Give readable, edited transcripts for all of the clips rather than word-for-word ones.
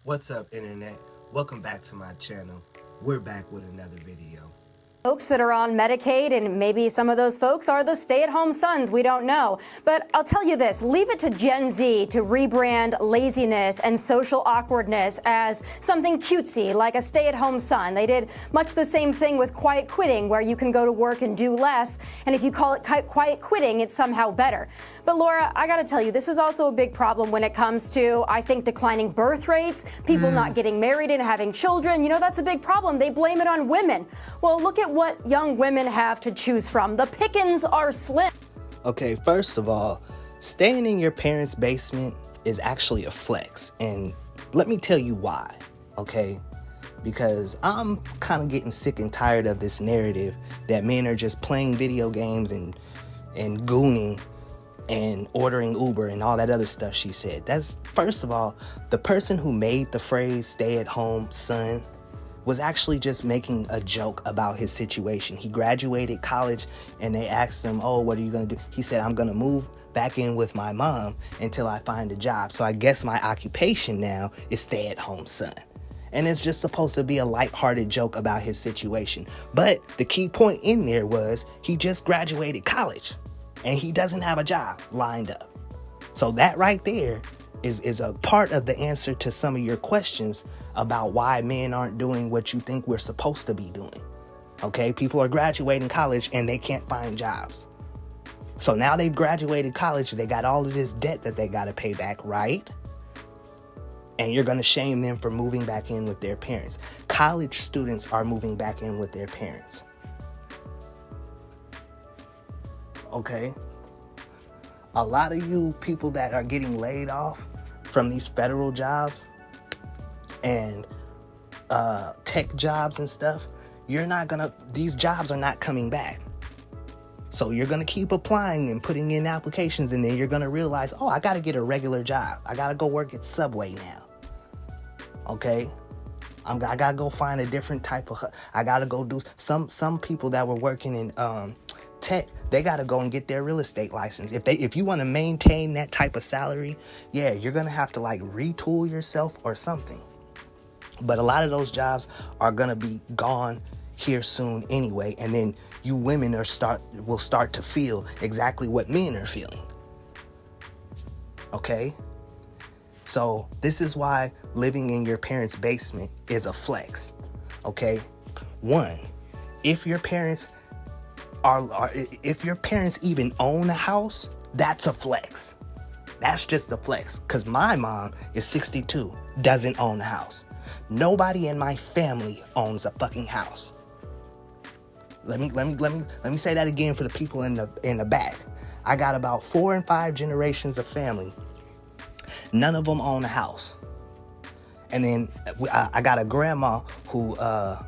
What's up, internet? Welcome back to my channel. We're back with another video. Folks that are on Medicaid, and maybe some of those folks are the stay-at-home sons, we don't know. But I'll tell you this, leave it to Gen Z to rebrand laziness and social awkwardness as something cutesy, like a stay-at-home son. They did much the same thing with quiet quitting, where you can go to work and do less, and if you call it quiet quitting, it's somehow better. But Laura, I gotta tell you, this is also a big problem when it comes to, I think, declining birth rates, people not getting married and having children. You know, that's a big problem. They blame it on women. Well, look at what young women have to choose from. The pickings are slim. Okay, first of all, staying in your parents' basement is actually a flex. And let me tell you why, okay? Because I'm kind of getting sick and tired of this narrative that men are just playing video games and gooning and ordering Uber and all that other stuff she said. That's, first of all, the person who made the phrase stay-at-home son was actually just making a joke about his situation. He graduated college and they asked him, oh, what are you gonna do? He said, I'm gonna move back in with my mom until I find a job. So I guess my occupation now is stay-at-home son. And it's just supposed to be a lighthearted joke about his situation. But the key point in there was he just graduated college and he doesn't have a job lined up. So that right there is a part of the answer to some of your questions about why men aren't doing what you think we're supposed to be doing. Okay, people are graduating college and they can't find jobs. So now they've graduated college, they got all of this debt that they got to pay back, right? And you're going to shame them for moving back in with their parents. College students are moving back in with their parents. Okay? A lot of you people that are getting laid off from these federal jobs and tech jobs and stuff, these jobs are not coming back. So you're gonna keep applying and putting in applications, and then you're gonna realize, oh, I gotta get a regular job. I gotta go work at Subway now. Okay? I gotta go find a different type of, I gotta go do, some people that were working in tech, they gotta go and get their real estate license. If you want to maintain that type of salary, yeah, you're gonna have to like retool yourself or something. But a lot of those jobs are gonna be gone here soon anyway, and then you women will start to feel exactly what men are feeling. Okay? So this is why living in your parents' basement is a flex. Okay? One, if your parents if your parents even own a house, that's a flex. That's just a flex. Because my mom is 62, doesn't own a house. Nobody in my family owns a fucking house. Let me say that again for the people in the back. I got about 4 and 5 generations of family. None of them own a house. And then I got a grandma who a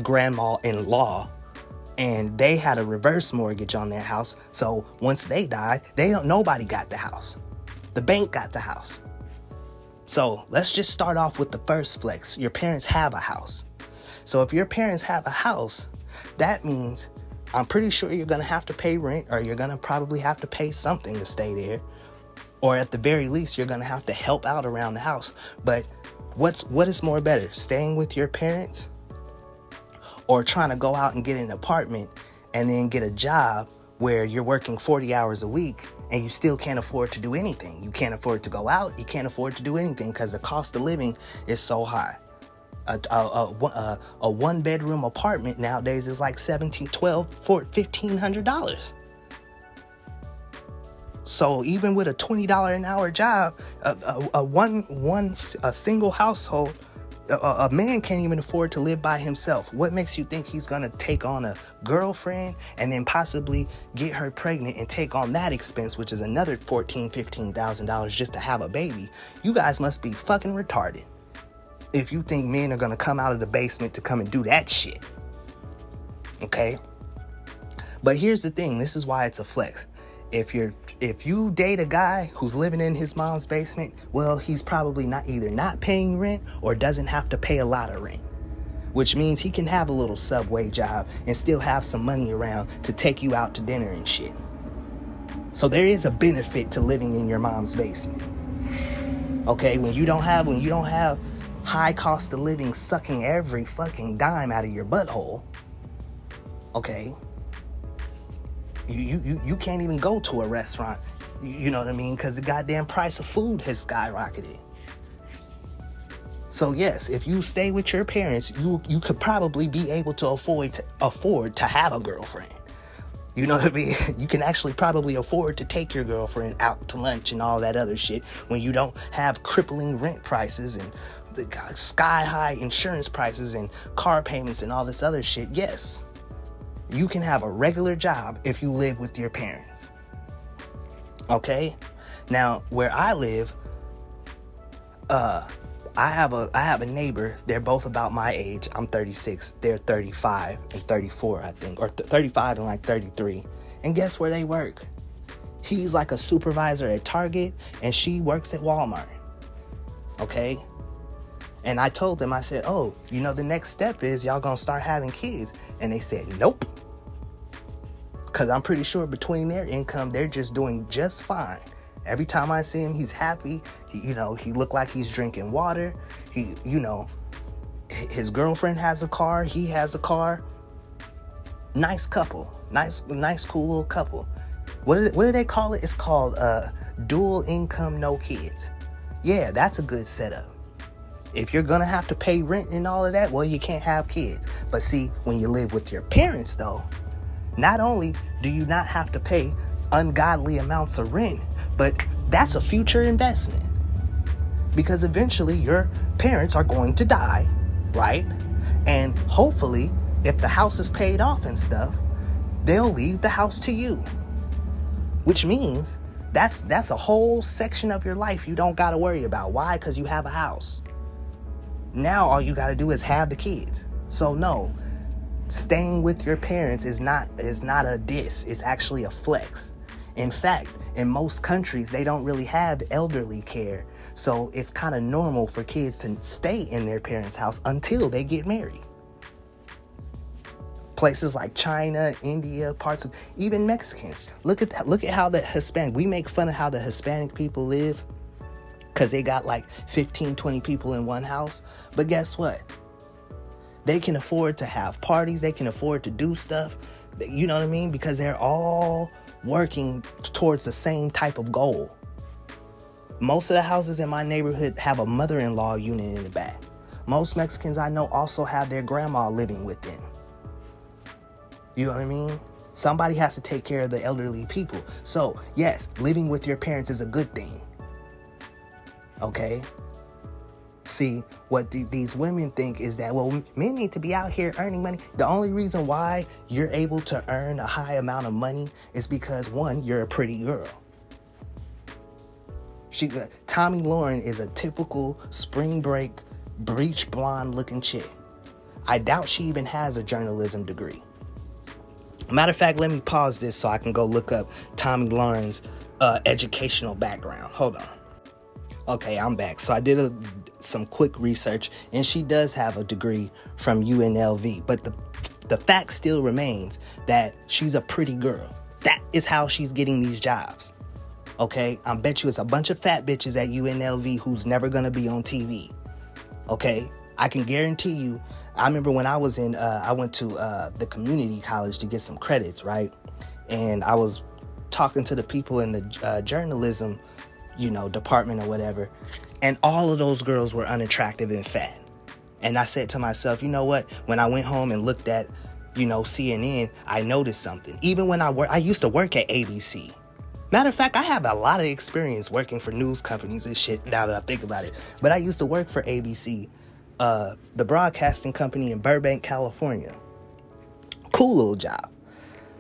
grandma-in-law, and they had a reverse mortgage on their house. So once they died, nobody got the house. The bank got the house. So let's just start off with the first flex. Your parents have a house. So if your parents have a house, that means I'm pretty sure you're gonna have to pay rent, or you're gonna probably have to pay something to stay there. Or at the very least, you're gonna have to help out around the house. But what is more better, staying with your parents or trying to go out and get an apartment and then get a job where you're working 40 hours a week and you still can't afford to do anything? You can't afford to go out. You can't afford to do anything because the cost of living is so high. A one-bedroom apartment nowadays is like $1,500. So even with a $20 an hour job, a single household, a man can't even afford to live by himself. What makes you think he's gonna take on a girlfriend and then possibly get her pregnant and take on that expense, which is another $14,000-$15,000 just to have a baby? You guys must be fucking retarded if you think men are gonna come out of the basement to come and do that shit. Okay? But here's the thing, this is why it's a flex. If you date a guy who's living in his mom's basement, well, he's probably either not paying rent or doesn't have to pay a lot of rent, which means he can have a little Subway job and still have some money around to take you out to dinner and shit. So there is a benefit to living in your mom's basement. Okay, when you don't have high cost of living sucking every fucking dime out of your butthole, okay, you can't even go to a restaurant, you know what I mean, because the goddamn price of food has skyrocketed. So yes, if you stay with your parents, you could probably be able to afford to have a girlfriend. You know what I mean? You can actually probably afford to take your girlfriend out to lunch and all that other shit when you don't have crippling rent prices and the sky high insurance prices and car payments and all this other shit. Yes, you can have a regular job if you live with your parents. Okay? Now, where I live, I have a neighbor. They're both about my age. I'm 36. They're 35 and 34, I think, or 35 and like 33. And guess where they work? He's like a supervisor at Target, and she works at Walmart. Okay? And I told them, I said, oh, you know, the next step is y'all gonna start having kids. And they said, nope. Because I'm pretty sure between their income, they're just doing just fine. Every time I see him, he's happy. He look like he's drinking water. His girlfriend has a car. He has a car. Nice couple. Nice, cool little couple. What do they call it? It's called dual income, no kids. Yeah, that's a good setup. If you're gonna have to pay rent and all of that, well, you can't have kids. But see, when you live with your parents, though, not only do you not have to pay ungodly amounts of rent, but that's a future investment. Because eventually your parents are going to die, right? And hopefully, if the house is paid off and stuff, they'll leave the house to you. Which means that's a whole section of your life you don't got to worry about. Why? Because you have a house. Now all you got to do is have the kids. So no, staying with your parents is not a diss. It's actually a flex. In fact, in most countries, they don't really have elderly care. So it's kind of normal for kids to stay in their parents' house until they get married. Places like China, India, parts of even Mexicans. Look at how the Hispanic, we make fun of how the Hispanic people live because they got like 15, 20 people in one house. But guess what? They can afford to have parties. They can afford to do stuff. You know what I mean? Because they're all working towards the same type of goal. Most of the houses in my neighborhood have a mother-in-law unit in the back. Most Mexicans I know also have their grandma living with them. You know what I mean? Somebody has to take care of the elderly people. So, yes, living with your parents is a good thing. Okay? See, what these women think is that, well, men need to be out here earning money. The only reason why you're able to earn a high amount of money is because, one, you're a pretty girl. Tomi Lahren is a typical spring break, bleach blonde looking chick. I doubt she even has a journalism degree. Matter of fact, let me pause this so I can go look up Tomi Lahren's educational background. Hold on. Okay, I'm back. So I did some quick research, and she does have a degree from UNLV. But the fact still remains that she's a pretty girl. That is how she's getting these jobs. Okay? I bet you it's a bunch of fat bitches at UNLV who's never going to be on TV. Okay? I can guarantee you, I remember when I was I went to the community college to get some credits, right? And I was talking to the people in the journalism, department or whatever. And all of those girls were unattractive and fat. And I said to myself, you know what? When I went home and looked at, CNN, I noticed something. Even when I used to work at ABC. Matter of fact, I have a lot of experience working for news companies and shit now that I think about it. But I used to work for ABC, the broadcasting company in Burbank, California. Cool little job.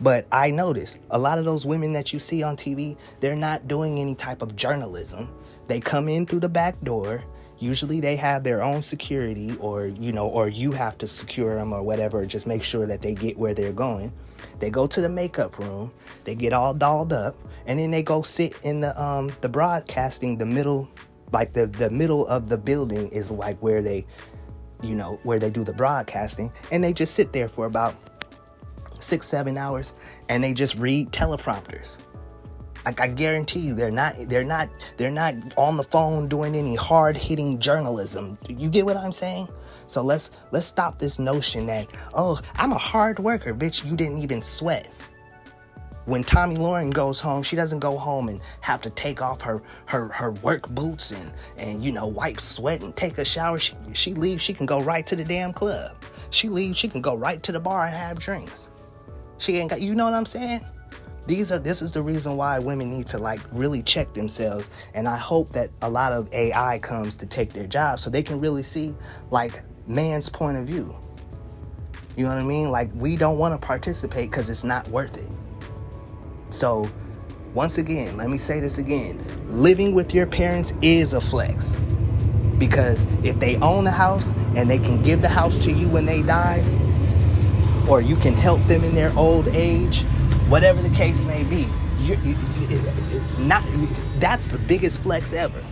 But I noticed a lot of those women that you see on TV, they're not doing any type of journalism. They come in through the back door. Usually they have their own security or you have to secure them or whatever. Just make sure that they get where they're going. They go to the makeup room. They get all dolled up. And then they go sit in the broadcasting, the middle, like the middle of the building is like where they do the broadcasting. And they just sit there for about 6-7 hours and they just read teleprompters. I guarantee you, they're not on the phone doing any hard-hitting journalism. You get what I'm saying? So let's stop this notion that, oh, I'm a hard worker, bitch. You didn't even sweat. When Tomi Lahren goes home, she doesn't go home and have to take off her work boots and wipe sweat and take a shower. She leaves, she can go right to the damn club. She leaves, she can go right to the bar and have drinks. She ain't got, you know what I'm saying? This is the reason why women need to really check themselves. And I hope that a lot of AI comes to take their jobs so they can really see man's point of view. You know what I mean? We don't want to participate because it's not worth it. So once again, let me say this again. Living with your parents is a flex. Because if they own a house and they can give the house to you when they die, or you can help them in their old age, whatever the case may be, that's the biggest flex ever.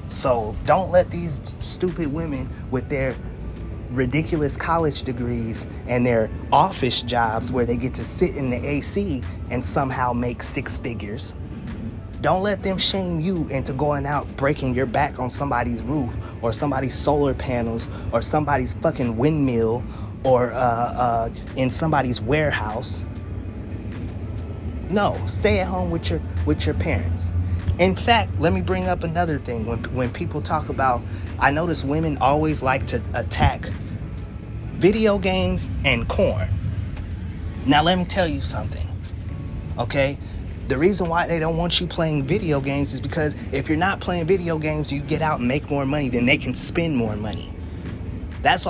So don't let these stupid women with their ridiculous college degrees and their office jobs where they get to sit in the AC and somehow make six figures. Don't let them shame you into going out breaking your back on somebody's roof or somebody's solar panels or somebody's fucking windmill or in somebody's warehouse. No, stay at home with your parents. In fact, let me bring up another thing. When people talk about, I notice women always like to attack video games and corn. Now let me tell you something, okay? The reason why they don't want you playing video games is because if you're not playing video games, you get out and make more money, then they can spend more money. That's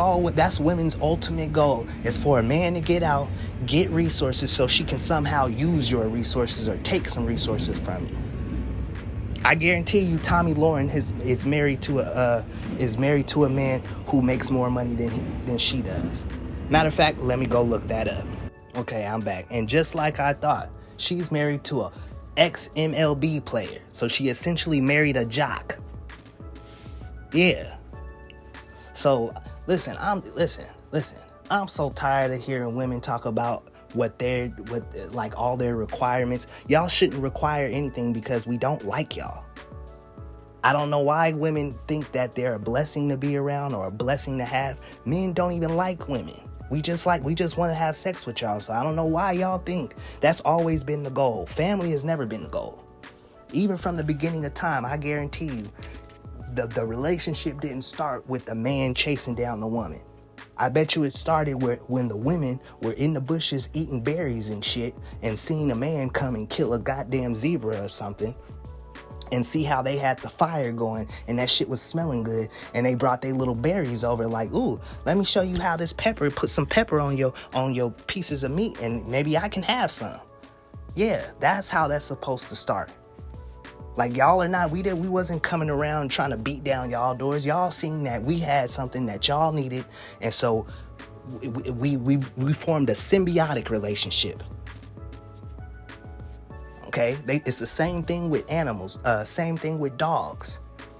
women's ultimate goal, is for a man to get out, get resources so she can somehow use your resources or take some resources from you. I guarantee you Tomi Lahren is married to a man who makes more money than she does. Matter of fact, let me go look that up. Okay, I'm back. And just like I thought, she's married to a ex-MLB player. So she essentially married a jock. Yeah. So listen, I'm so tired of hearing women talk about what all their requirements. Y'all shouldn't require anything because we don't like y'all. I don't know why women think that they're a blessing to be around or a blessing to have. Men don't even like women. We just want to have sex with y'all. So I don't know why y'all think that's always been the goal. Family has never been the goal. Even from the beginning of time, I guarantee you, the relationship didn't start with the man chasing down the woman. I bet you it started when the women were in the bushes eating berries and shit and seeing a man come and kill a goddamn zebra or something and see how they had the fire going and that shit was smelling good and they brought their little berries over ooh, let me show you how this pepper, put some pepper on your pieces of meat and maybe I can have some. Yeah, that's how that's supposed to start. Y'all are not, we wasn't coming around trying to beat down y'all doors. Y'all seen that we had something that y'all needed. And so we formed a symbiotic relationship. Okay. It's the same thing with animals. Same thing with dogs,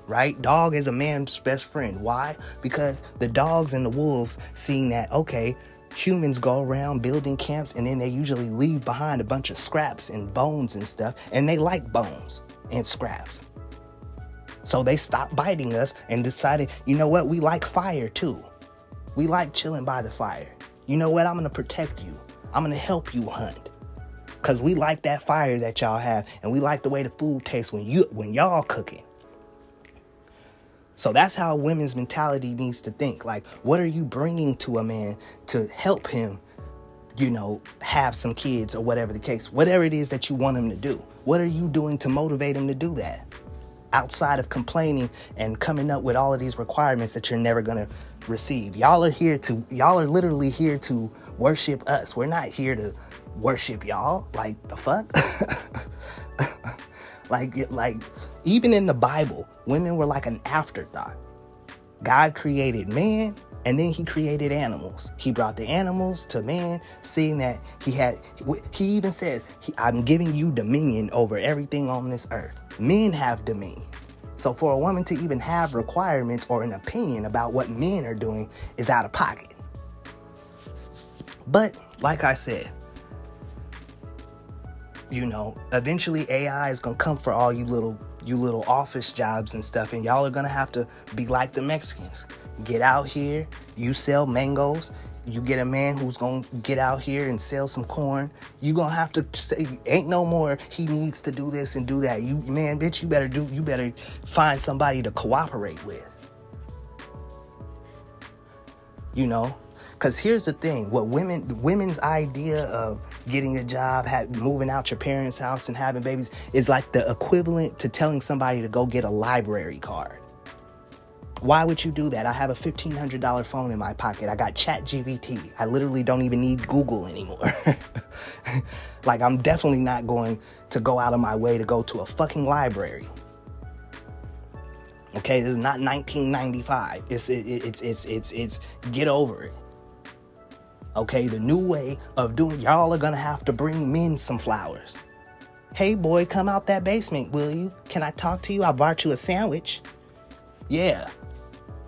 right? Dog is a man's best friend. Why? Because the dogs and the wolves seeing that, okay, humans go around building camps and then they usually leave behind a bunch of scraps and bones and stuff. And they like bones and scraps. So they stopped biting us and decided, you know what? We like fire too. We like chilling by the fire. You know what? I'm going to protect you. I'm going to help you hunt. Because we like that fire that y'all have. And we like the way the food tastes when y'all cooking. So that's how women's mentality needs to think. What are you bringing to a man to help him, have some kids or whatever the case, whatever it is that you want him to do? What are you doing to motivate him to do that? Outside of complaining and coming up with all of these requirements that you're never going to receive. Y'all are literally here to worship us. We're not here to worship y'all. The fuck? Even in the Bible, women were like an afterthought. God created man, and then he created animals. He brought the animals to man, seeing that he even says, I'm giving you dominion over everything on this earth. Men have dominion. So for a woman to even have requirements or an opinion about what men are doing is out of pocket. But like I said, Eventually AI is gonna come for all you little office jobs and stuff, and y'all are gonna have to be like the Mexicans. Get out here, you sell mangoes. You get a man who's gonna get out here and sell some corn. You gonna have to say, ain't no more he needs to do this and do that. You better find somebody to cooperate with. Because here's the thing, what women's idea of getting a job, moving out your parents' house and having babies is like the equivalent to telling somebody to go get a library card. Why would you do that? I have a $1,500 phone in my pocket. I got ChatGPT. I literally don't even need Google anymore. Like, I'm definitely not going to go out of my way to go to a fucking library. Okay, this is not 1995. It's get over it. Okay, the new way of doing, y'all are gonna have to bring men some flowers. Hey boy, come out that basement, will you? Can I talk to you? I brought you a sandwich. Yeah.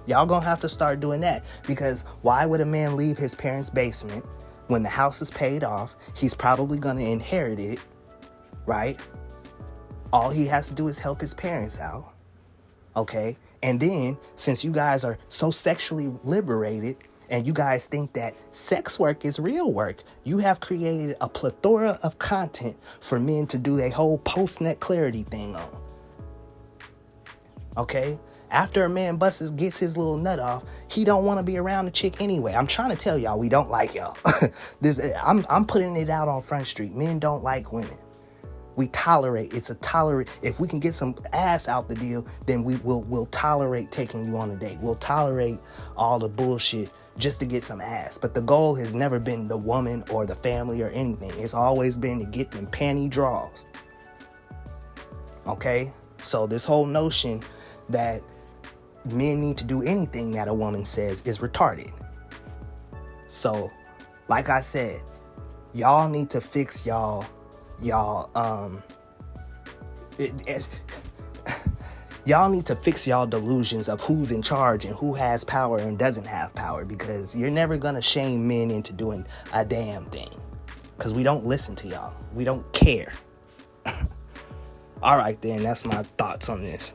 Y'all gonna have to start doing that, because why would a man leave his parents' basement when the house is paid off? He's probably gonna inherit it, right? All he has to do is help his parents out, okay? And then, since you guys are so sexually liberated and you guys think that sex work is real work, you have created a plethora of content for men to do their whole post-nut clarity thing on, okay? After a man gets his little nut off, he don't want to be around the chick anyway. I'm trying to tell y'all, we don't like y'all. I'm putting it out on Front Street. Men don't like women. We tolerate. If we can get some ass out the deal, then we'll tolerate taking you on a date. We'll tolerate all the bullshit just to get some ass. But the goal has never been the woman or the family or anything. It's always been to get them panty draws. Okay? So this whole notion that men need to do anything that a woman says is retarded. So, like I said, y'all need to fix y'all need to fix y'all delusions of who's in charge and who has power and doesn't have power, because you're never gonna shame men into doing a damn thing, because we don't listen to y'all. We don't care. All right then, that's my thoughts on this.